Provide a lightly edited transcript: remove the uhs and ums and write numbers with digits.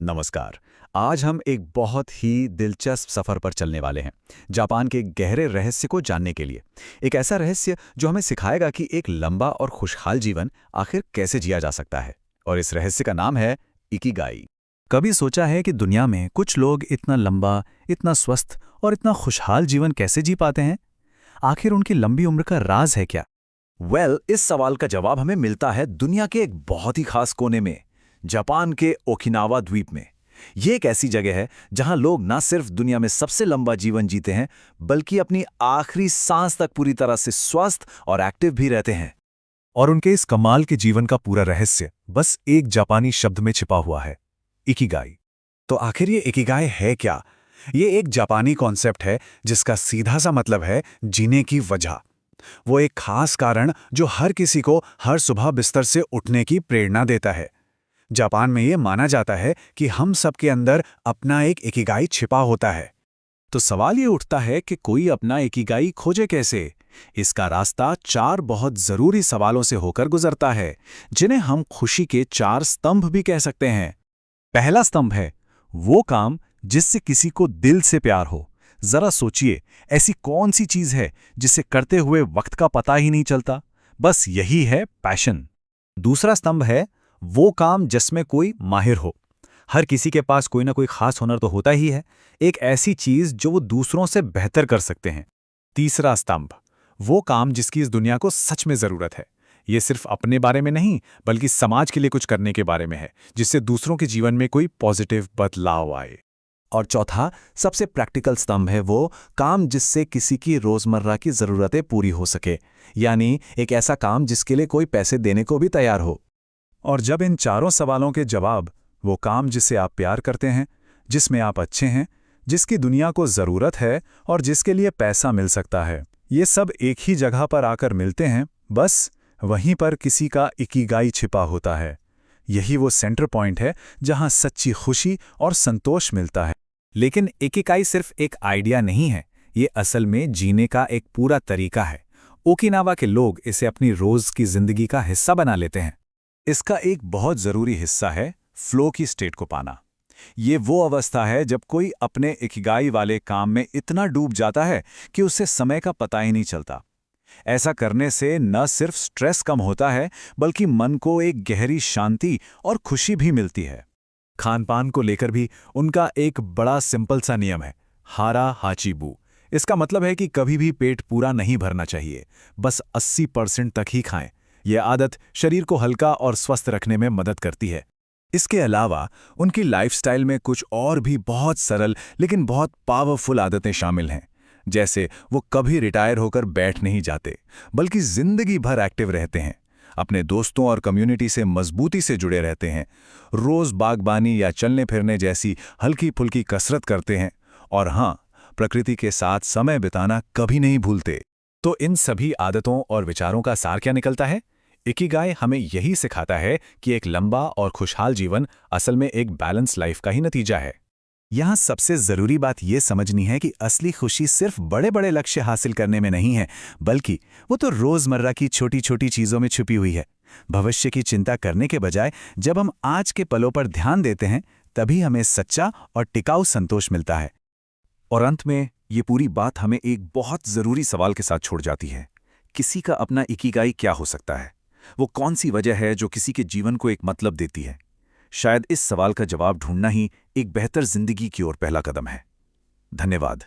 नमस्कार। आज हम एक बहुत ही दिलचस्प सफर पर चलने वाले हैं, जापान के गहरे रहस्य को जानने के लिए। एक ऐसा रहस्य जो हमें सिखाएगा कि एक लंबा और खुशहाल जीवन आखिर कैसे जिया जा सकता है। और इस रहस्य का नाम है इकिगाई। कभी सोचा है कि दुनिया में कुछ लोग इतना लंबा, इतना स्वस्थ और इतना खुशहाल जीवन कैसे जी पाते हैं? आखिर उनकी लंबी उम्र का राज है क्या? इस सवाल का जवाब हमें मिलता है दुनिया के एक बहुत ही खास कोने में, जापान के ओकिनावा द्वीप में। ये एक ऐसी जगह है जहां लोग न सिर्फ दुनिया में सबसे लंबा जीवन जीते हैं, बल्कि अपनी आखिरी सांस तक पूरी तरह से स्वस्थ और एक्टिव भी रहते हैं। और उनके इस कमाल के जीवन का पूरा रहस्य बस एक जापानी शब्द में छिपा हुआ है, इकिगाई। तो आखिर ये इकिगाई है क्या? ये एक जापानी कॉन्सेप्ट है जिसका सीधा सा मतलब है जीने की वजह। वो एक खास कारण जो हर किसी को हर सुबह बिस्तर से उठने की प्रेरणा देता है। जापान में ये माना जाता है कि हम सबके अंदर अपना एक इकिगाई छिपा होता है। तो सवाल ये उठता है कि कोई अपना इकिगाई खोजे कैसे? इसका रास्ता चार बहुत जरूरी सवालों से होकर गुजरता है, जिन्हें हम खुशी के चार स्तंभ भी कह सकते हैं। पहला स्तंभ है वो काम जिससे किसी को दिल से प्यार हो। जरा सोचिए, ऐसी कौन सी चीज है जिसे करते हुए वक्त का पता ही नहीं चलता? बस यही है पैशन। दूसरा स्तंभ है वो काम जिसमें कोई माहिर हो। हर किसी के पास कोई ना कोई खास हुनर तो होता ही है, एक ऐसी चीज जो वो दूसरों से बेहतर कर सकते हैं। तीसरा स्तंभ वो काम जिसकी इस दुनिया को सच में जरूरत है। ये सिर्फ अपने बारे में नहीं, बल्कि समाज के लिए कुछ करने के बारे में है, जिससे दूसरों के जीवन में कोई पॉजिटिव बदलाव आए। और चौथा, सबसे प्रैक्टिकल स्तंभ है वो काम जिससे किसी की रोजमर्रा की जरूरतें पूरी हो सके, यानी एक ऐसा काम जिसके लिए कोई पैसे देने को भी तैयार हो। और जब इन चारों सवालों के जवाब, वो काम जिसे आप प्यार करते हैं, जिसमें आप अच्छे हैं, जिसकी दुनिया को जरूरत है और जिसके लिए पैसा मिल सकता है, ये सब एक ही जगह पर आकर मिलते हैं, बस वहीं पर किसी का इकिगाई छिपा होता है। यही वो सेंटर पॉइंट है जहां सच्ची खुशी और संतोष मिलता है। लेकिन इकिगाई सिर्फ एक आइडिया नहीं है, ये असल में जीने का एक पूरा तरीका है। ओकिनावा के लोग इसे अपनी रोज की जिंदगी का हिस्सा बना लेते हैं। इसका एक बहुत जरूरी हिस्सा है फ्लो की स्टेट को पाना। ये वो अवस्था है जब कोई अपने इकिगाई वाले काम में इतना डूब जाता है कि उसे समय का पता ही नहीं चलता। ऐसा करने से न सिर्फ स्ट्रेस कम होता है, बल्कि मन को एक गहरी शांति और खुशी भी मिलती है। खान पान को लेकर भी उनका एक बड़ा सिंपल सा नियम है, हारा हाचीबू। इसका मतलब है कि कभी भी पेट पूरा नहीं भरना चाहिए, बस 80% तक ही खाएं। यह आदत शरीर को हल्का और स्वस्थ रखने में मदद करती है। इसके अलावा उनकी लाइफस्टाइल में कुछ और भी बहुत सरल लेकिन बहुत पावरफुल आदतें शामिल हैं। जैसे वो कभी रिटायर होकर बैठ नहीं जाते, बल्कि जिंदगी भर एक्टिव रहते हैं, अपने दोस्तों और कम्युनिटी से मजबूती से जुड़े रहते हैं, रोज बागबानी या चलने फिरने जैसी हल्की फुल्की कसरत करते हैं, और हाँ, प्रकृति के साथ समय बिताना कभी नहीं भूलते। तो इन सभी आदतों और विचारों का सार क्या निकलता है? इकिगाई हमें यही सिखाता है कि एक लंबा और खुशहाल जीवन असल में एक बैलेंस लाइफ का ही नतीजा है। यहाँ सबसे जरूरी बात यह समझनी है कि असली खुशी सिर्फ बड़े बड़े लक्ष्य हासिल करने में नहीं है, बल्कि वो तो रोजमर्रा की छोटी छोटी चीजों में छुपी हुई है। भविष्य की चिंता करने के बजाय जब हम आज के पलों पर ध्यान देते हैं, तभी हमें सच्चा और टिकाऊ संतोष मिलता है। और अंत में ये पूरी बात हमें एक बहुत जरूरी सवाल के साथ छोड़ जाती है, किसी का अपना इकिगाई क्या हो सकता है? वो कौन सी वजह है जो किसी के जीवन को एक मतलब देती है? शायद इस सवाल का जवाब ढूंढना ही एक बेहतर जिंदगी की ओर पहला कदम है। धन्यवाद।